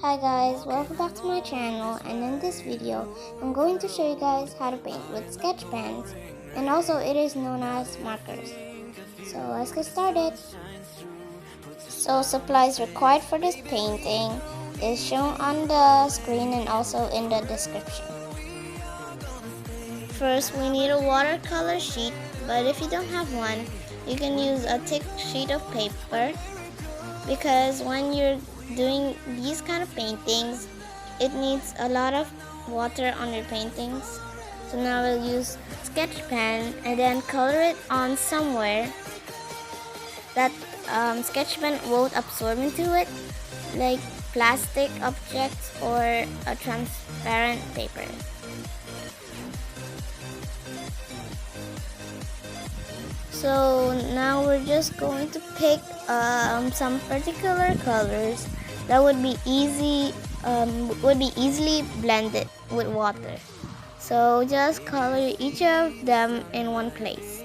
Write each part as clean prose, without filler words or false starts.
Hi guys, welcome back to my channel, and in this video I'm going to show you guys how to paint with sketch pens, and also it is known as markers. So let's get started. So supplies required for this painting is shown on the screen and also in the description. First, we need a watercolor sheet, but if you don't have one, you can use a thick sheet of paper, because when you're doing these kind of paintings, it needs a lot of water on your paintings. So now we'll use sketch pen and then color it on somewhere that sketch pen won't absorb into it, like plastic objects or a transparent paper. So now we're just going to pick some particular colors that would be easily blended with water. So just color each of them in one place.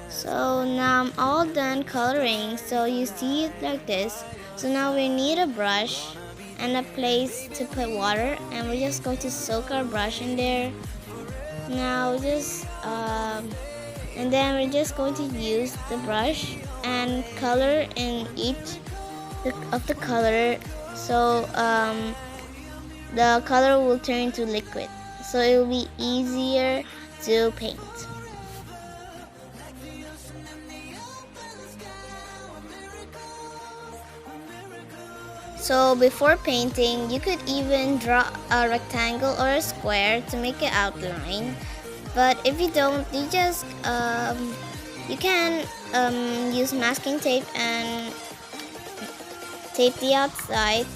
So now I'm all done coloring. So you see it like this. So now we need a brush and a place to put water, and we're just going to soak our brush in there. Now and then we're just going to use the brush and color in each of the color, so the color will turn to liquid, so it will be easier to paint. So before painting, you could even draw a rectangle or a square to make an outline. But if you don't, you can use masking tape and tape the outside.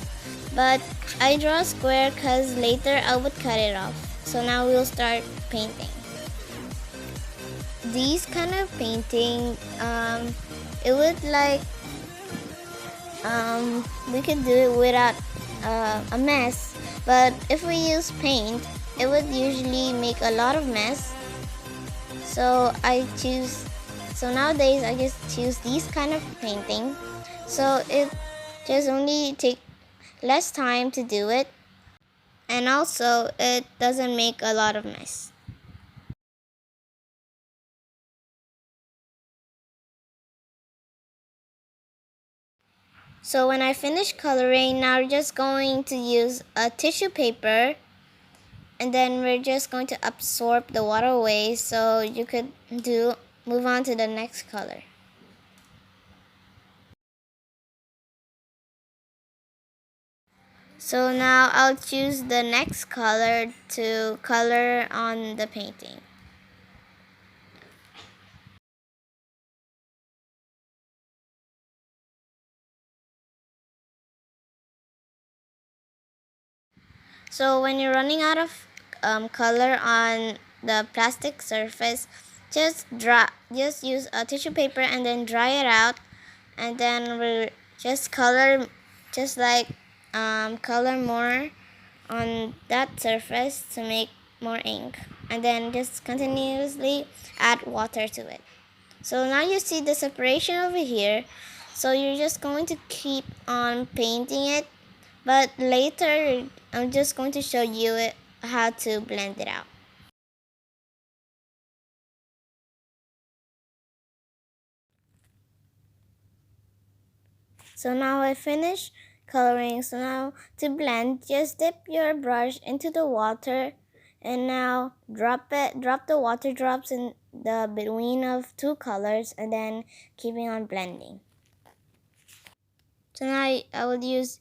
But I draw a square because later I would cut it off. So now we'll start painting. These kind of painting, it would we could do it without a mess, but if we use paint, it would usually make a lot of mess. So nowadays I just choose these kind of painting, so it just only take less time to do it, and also it doesn't make a lot of mess. So when I finish coloring, now we're just going to use a tissue paper, and then we're just going to absorb the water away, so you could move on to the next color. So now I'll choose the next color to color on the painting. So when you're running out of color on the plastic surface, just use a tissue paper and then dry it out, and then we'll just color, color more on that surface to make more ink, and then just continuously add water to it. So now you see the separation over here, so you're just going to keep on painting it, but later I'm just going to show you how to blend it out. So now I finished coloring. So now to blend, just dip your brush into the water, and now drop the water drops in the between of two colors, and then keeping on blending. So now I will use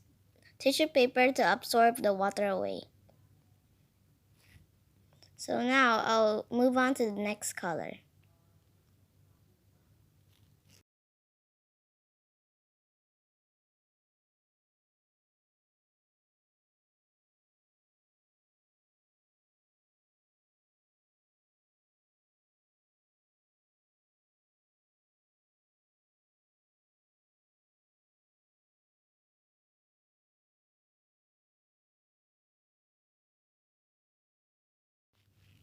tissue paper to absorb the water away. So now I'll move on to the next color.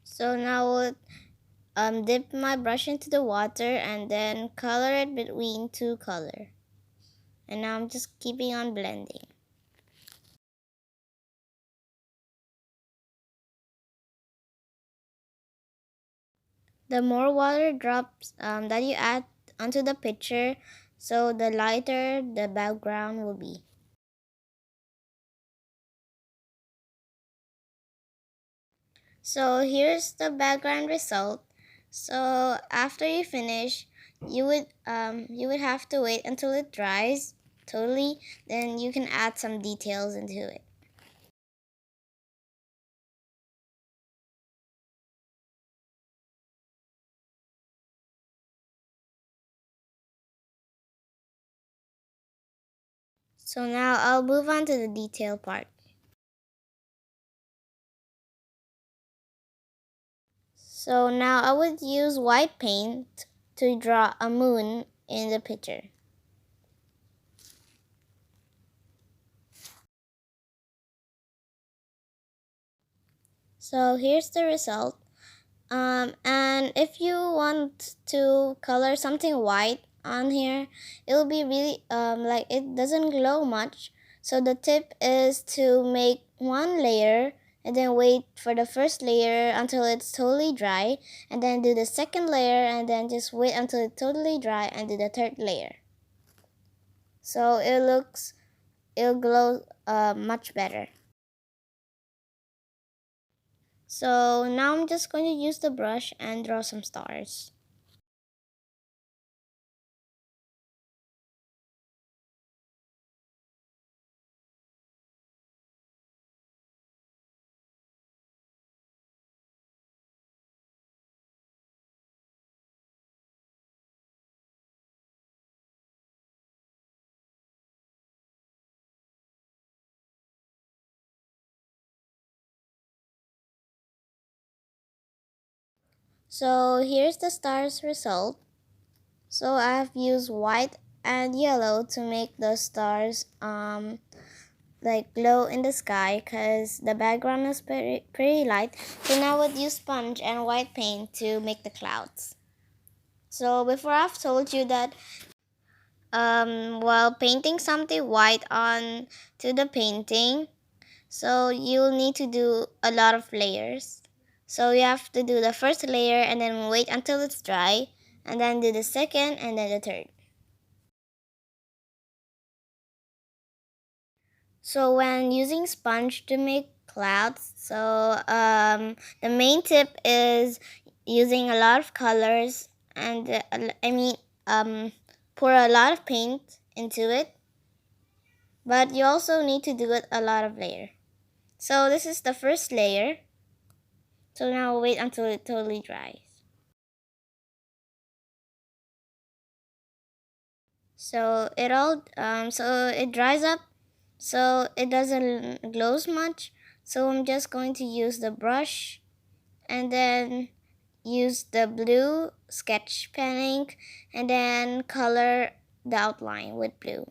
So now I'll dip my brush into the water and then color it between two colors. And now I'm just keeping on blending. The more water drops that you add onto the picture, so the lighter the background will be. So here's the background result. So after you finish, you would have to wait until it dries totally, then you can add some details into it. So now I'll move on to the detail part. So now I would use white paint to draw a moon in the picture. So here's the result. And if you want to color something white on here, it'll be really like it doesn't glow much. So the tip is to make one layer and then wait for the first layer until it's totally dry, and then do the second layer and then just wait until it's totally dry and do the third layer. So it'll glow much better. So now I'm just going to use the brush and draw some stars. So here's the stars result. So I've used white and yellow to make the stars like glow in the sky because the background is pretty light. So now I would use sponge and white paint to make the clouds. So before I've told you that while painting something white on to the painting, so you'll need to do a lot of layers. So you have to do the first layer and then wait until it's dry, and then do the second and then the third. So when using sponge to make clouds, so the main tip is using a lot of colors and pour a lot of paint into it, but you also need to do it a lot of layer. So this is the first layer. So now wait until it totally dries. So it dries up, so it doesn't glows much. So I'm just going to use the brush and then use the blue sketch pen ink and then color the outline with blue.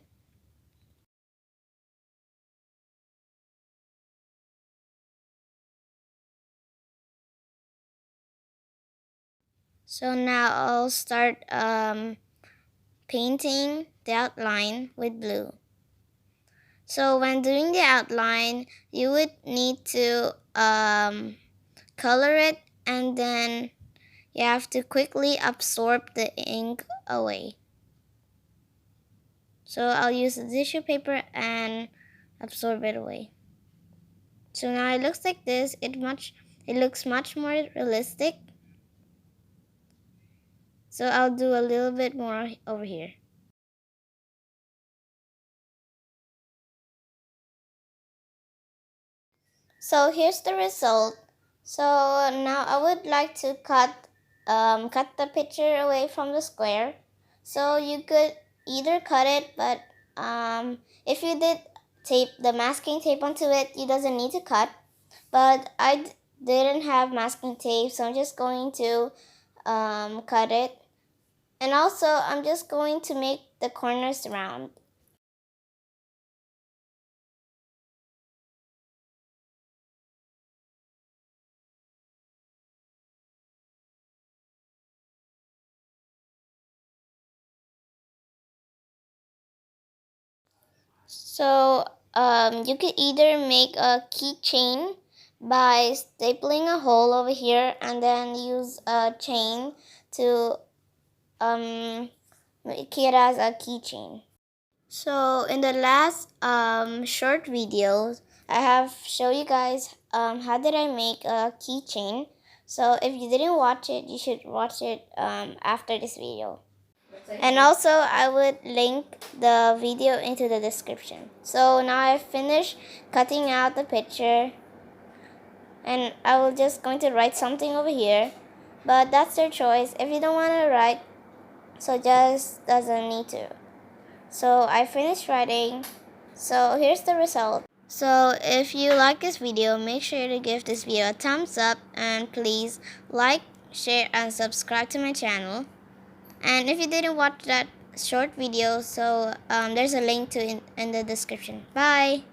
So now I'll start painting the outline with blue. So when doing the outline, you would need to color it, and then you have to quickly absorb the ink away. So I'll use a tissue paper and absorb it away. So now it looks like this. It looks much more realistic. So I'll do a little bit more over here. So here's the result. So now I would like to cut the picture away from the square. So you could either cut it, but if you did tape the masking tape onto it, you doesn't need to cut. But didn't have masking tape, so I'm just going to cut it. And also, I'm just going to make the corners round. So you could either make a keychain by stapling a hole over here and then use a chain to make it as a keychain. So in the last short videos, I have show you guys how did I make a keychain. So if you didn't watch it, you should watch it after this video. And also I would link the video into the description. So now I've finished cutting out the picture and I will just going to write something over here. But that's your choice. If you don't want to write, so just doesn't need to. So I finished writing. So here's the result. So if you like this video, make sure to give this video a thumbs up and please like, share and subscribe to my channel. And if you didn't watch that short video, so there's a link to in the description. Bye.